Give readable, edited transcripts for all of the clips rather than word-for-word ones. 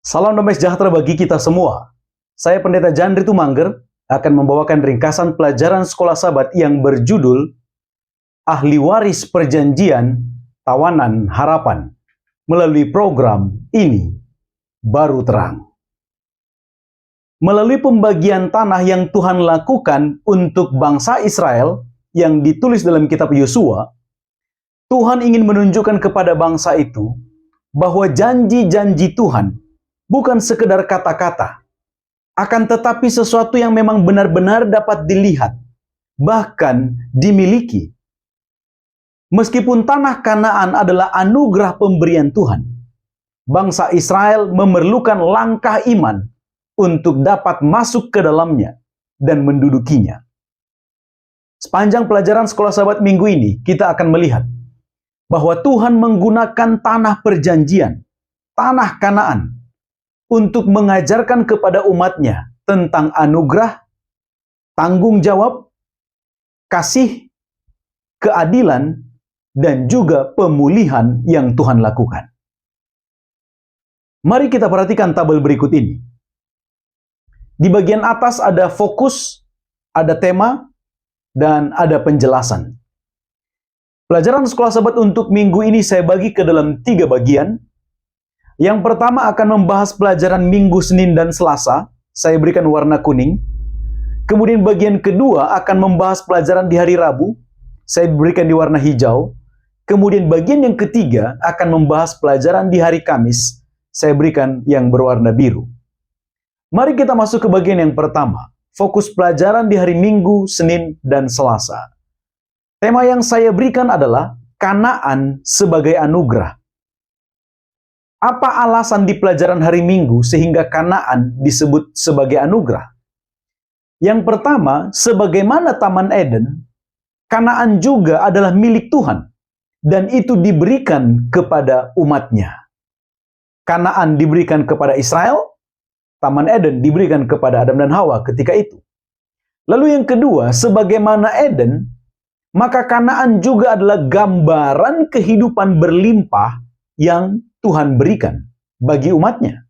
Salam damai sejahtera bagi kita semua. Saya Pendeta Jandri Tumangger akan membawakan ringkasan pelajaran Sekolah Sabat yang berjudul Ahli Waris Perjanjian Tawanan Harapan melalui program Ini Baru Terang. Melalui pembagian tanah yang Tuhan lakukan untuk bangsa Israel yang ditulis dalam kitab Yosua, Tuhan ingin menunjukkan kepada bangsa itu bahwa janji-janji Tuhan bukan sekedar kata-kata, akan tetapi sesuatu yang memang benar-benar dapat dilihat, bahkan dimiliki. Meskipun tanah Kanaan adalah anugerah pemberian Tuhan, bangsa Israel memerlukan langkah iman untuk dapat masuk ke dalamnya dan mendudukinya. Sepanjang pelajaran Sekolah Sabat minggu ini, kita akan melihat bahwa Tuhan menggunakan tanah perjanjian, tanah Kanaan, untuk mengajarkan kepada umatnya tentang anugerah, tanggung jawab, kasih, keadilan, dan juga pemulihan yang Tuhan lakukan. Mari kita perhatikan tabel berikut ini. Di bagian atas ada fokus, ada tema, dan ada penjelasan. Pelajaran Sekolah Sabat untuk minggu ini saya bagi ke dalam 3 bagian. Yang pertama akan membahas pelajaran Minggu, Senin, dan Selasa. Saya berikan warna kuning. Kemudian bagian kedua akan membahas pelajaran di hari Rabu. Saya berikan di warna hijau. Kemudian bagian yang ketiga akan membahas pelajaran di hari Kamis. Saya berikan yang berwarna biru. Mari kita masuk ke bagian yang pertama. Fokus pelajaran di hari Minggu, Senin, dan Selasa. Tema yang saya berikan adalah Kanaan sebagai anugerah. Apa alasan di pelajaran hari Minggu sehingga Kanaan disebut sebagai anugerah? Yang pertama, sebagaimana Taman Eden, Kanaan juga adalah milik Tuhan, dan itu diberikan kepada umatnya. Kanaan diberikan kepada Israel, Taman Eden diberikan kepada Adam dan Hawa ketika itu. Lalu yang kedua, sebagaimana Eden, maka Kanaan juga adalah gambaran kehidupan berlimpah yang Tuhan berikan bagi umatnya.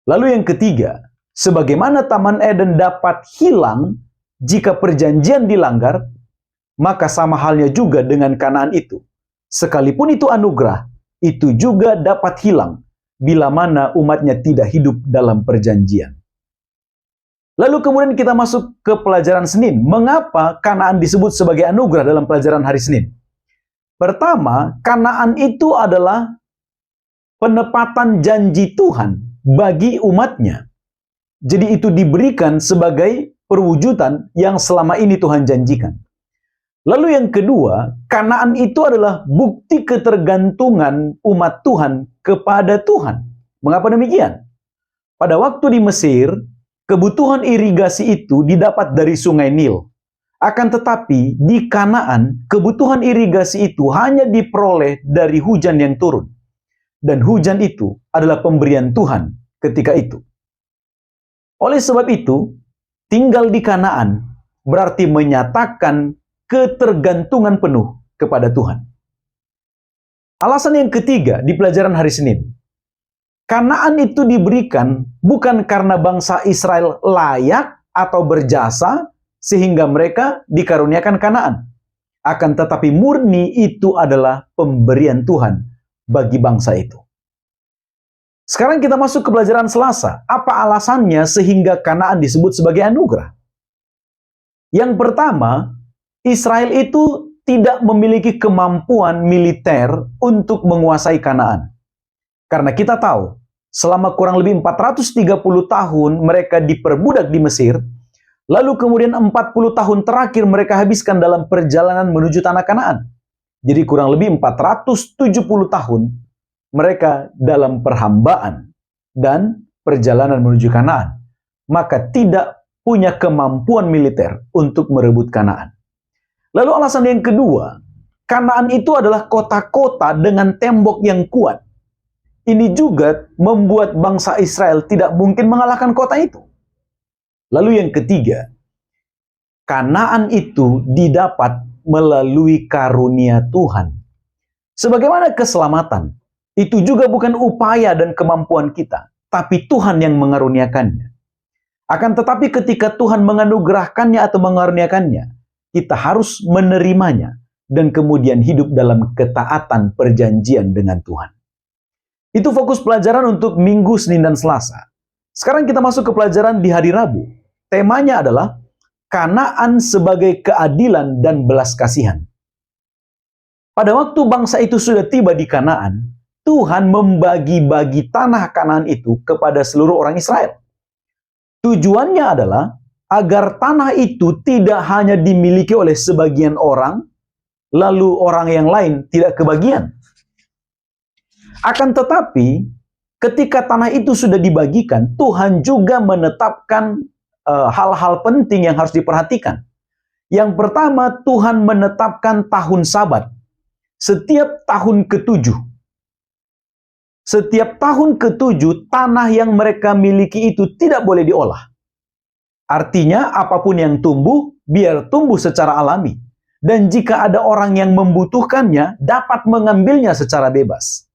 Lalu yang ketiga, sebagaimana Taman Eden dapat hilang jika perjanjian dilanggar, maka sama halnya juga dengan Kanaan itu. Sekalipun itu anugerah, itu juga dapat hilang bila mana umatnya tidak hidup dalam perjanjian. Lalu kemudian kita masuk ke pelajaran Senin. Mengapa Kanaan disebut sebagai anugerah dalam pelajaran hari Senin? Pertama, Kanaan itu adalah penepatan janji Tuhan bagi umatnya. Jadi itu diberikan sebagai perwujudan yang selama ini Tuhan janjikan. Lalu yang kedua, Kanaan itu adalah bukti ketergantungan umat Tuhan kepada Tuhan. Mengapa demikian? Pada waktu di Mesir, kebutuhan irigasi itu didapat dari Sungai Nil. Akan tetapi di Kanaan, kebutuhan irigasi itu hanya diperoleh dari hujan yang turun. Dan hujan itu adalah pemberian Tuhan ketika itu. Oleh sebab itu, tinggal di Kanaan berarti menyatakan ketergantungan penuh kepada Tuhan. Alasan yang ketiga di pelajaran hari Senin. Kanaan itu diberikan bukan karena bangsa Israel layak atau berjasa sehingga mereka dikaruniakan Kanaan. Akan tetapi murni itu adalah pemberian Tuhan bagi bangsa itu. Sekarang kita masuk ke pelajaran Selasa. Apa alasannya sehingga Kanaan disebut sebagai anugerah? Yang pertama, Israel itu tidak memiliki kemampuan militer untuk menguasai Kanaan. Karena kita tahu, selama kurang lebih 430 tahun mereka diperbudak di Mesir, lalu kemudian 40 tahun terakhir mereka habiskan dalam perjalanan menuju tanah Kanaan. Jadi kurang lebih 470 tahun mereka dalam perhambaan dan perjalanan menuju Kanaan. Maka tidak punya kemampuan militer untuk merebut Kanaan. Lalu alasan yang kedua, Kanaan itu adalah kota-kota dengan tembok yang kuat. Ini juga membuat bangsa Israel tidak mungkin mengalahkan kota itu. Lalu yang ketiga, Kanaan itu didapat melalui karunia Tuhan. Sebagaimana keselamatan, itu juga bukan upaya dan kemampuan kita, tapi Tuhan yang mengaruniakannya. Akan tetapi ketika Tuhan menganugerahkannya atau mengaruniakannya, kita harus menerimanya dan kemudian hidup dalam ketaatan perjanjian dengan Tuhan. Itu fokus pelajaran untuk Minggu, Senin, dan Selasa. Sekarang kita masuk ke pelajaran di hari Rabu. Temanya adalah Kanaan sebagai keadilan dan belas kasihan. Pada waktu bangsa itu sudah tiba di Kanaan, Tuhan membagi-bagi tanah Kanaan itu kepada seluruh orang Israel. Tujuannya adalah agar tanah itu tidak hanya dimiliki oleh sebagian orang, lalu orang yang lain tidak kebagian. Akan tetapi, ketika tanah itu sudah dibagikan, Tuhan juga menetapkan hal-hal penting yang harus diperhatikan. Yang pertama, Tuhan menetapkan tahun Sabat. Setiap tahun ke-7. Setiap tahun ke-7, tanah yang mereka miliki itu tidak boleh diolah. Artinya, apapun yang tumbuh, biar tumbuh secara alami. Dan jika ada orang yang membutuhkannya, dapat mengambilnya secara bebas.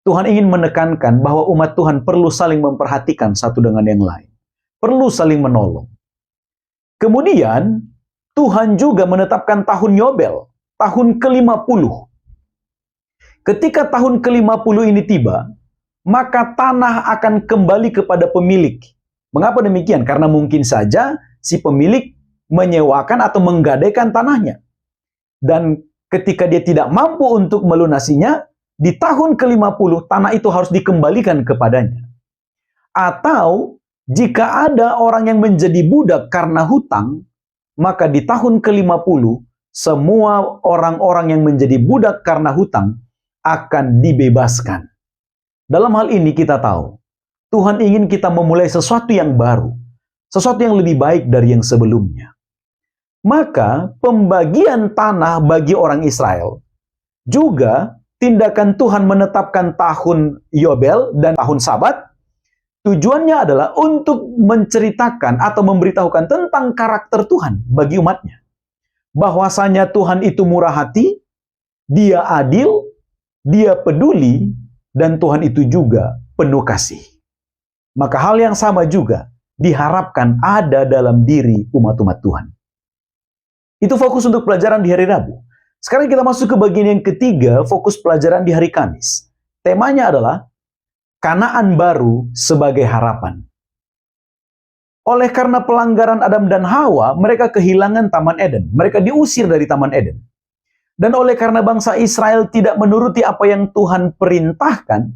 Tuhan ingin menekankan bahwa umat Tuhan perlu saling memperhatikan satu dengan yang lain. Perlu saling menolong. Kemudian, Tuhan juga menetapkan tahun Yobel, tahun ke-50. Ketika tahun ke-50 ini tiba, maka tanah akan kembali kepada pemilik. Mengapa demikian? Karena mungkin saja si pemilik menyewakan atau menggadaikan tanahnya. Dan ketika dia tidak mampu untuk melunasinya, di tahun ke-50 tanah itu harus dikembalikan kepadanya. Atau jika ada orang yang menjadi budak karena hutang, maka di tahun ke-50 semua orang-orang yang menjadi budak karena hutang akan dibebaskan. Dalam hal ini kita tahu, Tuhan ingin kita memulai sesuatu yang baru, sesuatu yang lebih baik dari yang sebelumnya. Maka pembagian tanah bagi orang Israel, juga tindakan Tuhan menetapkan tahun Yobel dan tahun Sabat, tujuannya adalah untuk menceritakan atau memberitahukan tentang karakter Tuhan bagi umatnya. Bahwasanya Tuhan itu murah hati, Dia adil, Dia peduli, dan Tuhan itu juga penuh kasih. Maka hal yang sama juga diharapkan ada dalam diri umat-umat Tuhan. Itu fokus untuk pelajaran di hari Rabu. Sekarang kita masuk ke bagian yang ketiga, fokus pelajaran di hari Kamis. Temanya adalah Kanaan baru sebagai harapan. Oleh karena pelanggaran Adam dan Hawa, mereka kehilangan Taman Eden. Mereka diusir dari Taman Eden. Dan oleh karena bangsa Israel tidak menuruti apa yang Tuhan perintahkan,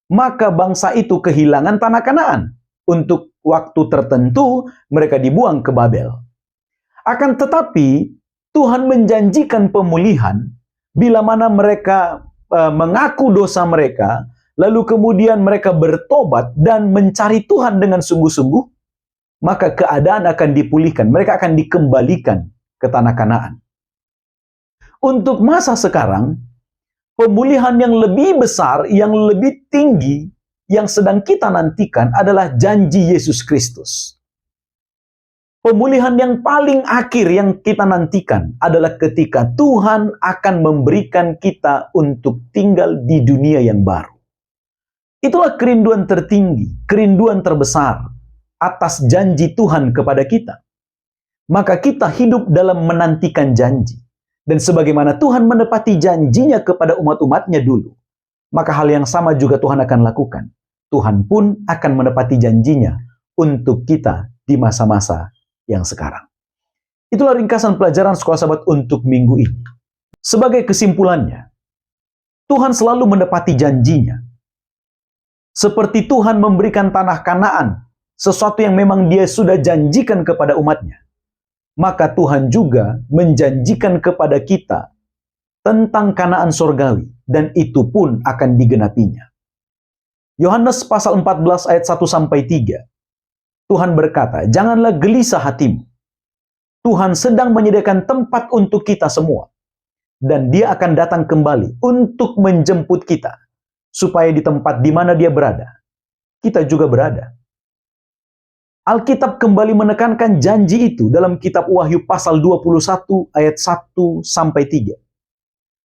maka bangsa itu kehilangan tanah Kanaan. Untuk waktu tertentu, mereka dibuang ke Babel. Akan tetapi, Tuhan menjanjikan pemulihan bila mana mereka mengaku dosa mereka, lalu kemudian mereka bertobat dan mencari Tuhan dengan sungguh-sungguh, maka keadaan akan dipulihkan. Mereka akan dikembalikan ke tanah Kanaan. Untuk masa sekarang, pemulihan yang lebih besar, yang lebih tinggi, yang sedang kita nantikan adalah janji Yesus Kristus. Pemulihan yang paling akhir yang kita nantikan adalah ketika Tuhan akan memberikan kita untuk tinggal di dunia yang baru. Itulah kerinduan tertinggi, kerinduan terbesar atas janji Tuhan kepada kita. Maka kita hidup dalam menantikan janji. Dan sebagaimana Tuhan menepati janjinya kepada umat-umatnya dulu, maka hal yang sama juga Tuhan akan lakukan. Tuhan pun akan menepati janjinya untuk kita di masa-masa yang sekarang. Itulah ringkasan pelajaran Sekolah Sabat untuk minggu ini. Sebagai kesimpulannya, Tuhan selalu menepati janjinya. Seperti Tuhan memberikan tanah Kanaan, sesuatu yang memang Dia sudah janjikan kepada umatnya. Maka Tuhan juga menjanjikan kepada kita tentang Kanaan sorgawi, dan itu pun akan digenapinya. Yohanes pasal 14 ayat 1-3. Tuhan berkata, "Janganlah gelisah hatimu. Tuhan sedang menyediakan tempat untuk kita semua, dan Dia akan datang kembali untuk menjemput kita, supaya di tempat di mana Dia berada, kita juga berada." Alkitab kembali menekankan janji itu dalam kitab Wahyu pasal 21 ayat 1-3.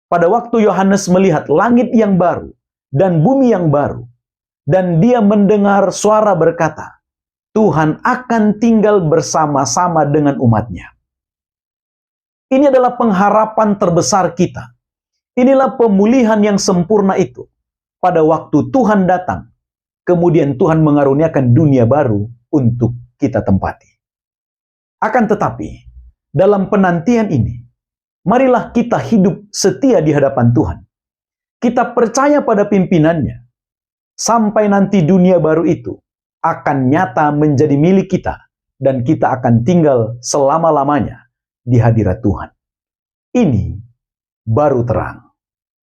Pada waktu Yohanes melihat langit yang baru dan bumi yang baru, dan dia mendengar suara berkata, Tuhan akan tinggal bersama-sama dengan umatnya. Ini adalah pengharapan terbesar kita. Inilah pemulihan yang sempurna itu. Pada waktu Tuhan datang, kemudian Tuhan mengaruniakan dunia baru untuk kita tempati. Akan tetapi, dalam penantian ini, marilah kita hidup setia di hadapan Tuhan. Kita percaya pada pimpinannya, sampai nanti dunia baru itu akan nyata menjadi milik kita, dan kita akan tinggal selama-lamanya di hadirat Tuhan. Ini baru terang.